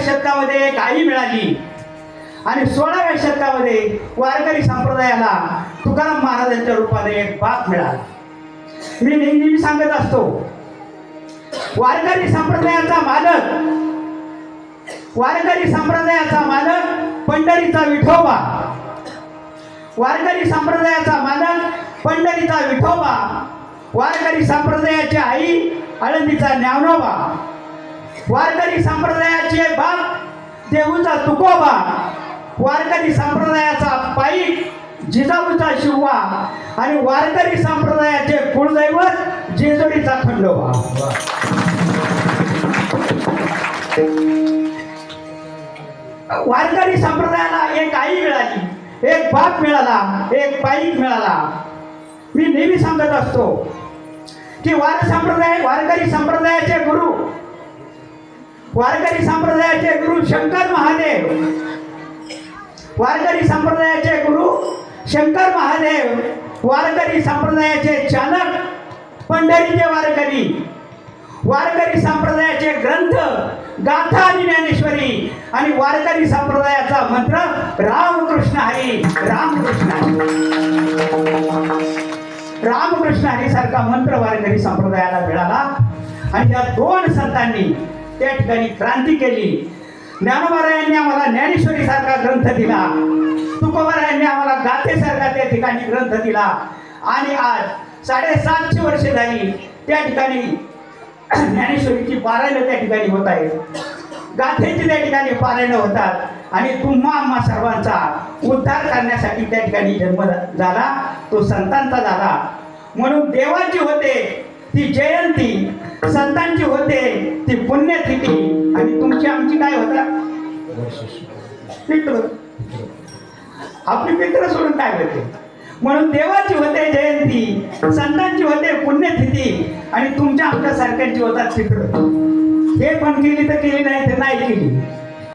शतकामध्ये एक आई मिळाली आणि 16व्या शतकामध्ये वारकरी संप्रदायाला तुकाराम महाराजांच्या रूपाने एक बाप मिळाला. मी नेहमी सांगत असतो, वारकरी संप्रदायाचा मालक पंढरीचा विठोबा. वारकरी संप्रदायाचा मालक पंढरीचा विठोबा. वारकरी संप्रदायाची आई आळंदीचा ज्ञानोबा. वारकरी संप्रदायाचे बाप देऊचा तुकोबा. वारकरी संप्रदायाचा पाईक जिजाऊचा शिवबा आणि वारकरी संप्रदायाचे कुळदैवत जेजुरीचा खंडोबा. वारकरी संप्रदायाला एक आई मिळाली, एक बाप मिळाला, एक पाईक मिळाला. मी नेहमी सांगत असतो की वारकरी संप्रदायाचे गुरु शंकर महादेव. वारकरी संप्रदायाचे गुरु शंकर महादेव. वारकरी संप्रदायाचे चालक पंढरीचे वारकरी. वारकरी संप्रदायाचे ग्रंथ गाथा आणि ज्ञानेश्वरी आणि वारकरी संप्रदायाचा मंत्र रामकृष्ण हरी. रामकृष्ण हरी सारखा मंत्र वारकरी संप्रदायाला मिळाला आणि या दोन संतांनी त्या ठिकाणी क्रांती केली. ज्ञानोबारायांनी आम्हाला ज्ञानेश्वरी सारखा ग्रंथ दिला, तुकोबारायांनी आम्हाला गाथेसारखा त्या ठिकाणी ग्रंथ दिला आणि आज 750 वर्षे झाली त्या ठिकाणी ज्ञानेश्वरीची पारायण त्या ठिकाणी होत आहे, गाथेची त्या ठिकाणी पारायण होतात आणि तुम्हा आम्हा सर्वांचा उद्धार करण्यासाठी त्या ठिकाणी जन्म झाला, तो संतांचा झाला. म्हणून देवाची होते ती जयंती, संतांची होते ती पुण्यतिथी आणि तुमची आमची काय होता पितृ. आपली पितृ सोडून काय होते. म्हणून देवाची होते जयंती, संतांची होते पुण्यतिथी आणि तुमच्या आमच्या सारख्यांची होतात पितृ. हे पण केली तर केली, नाही तर नाही केली.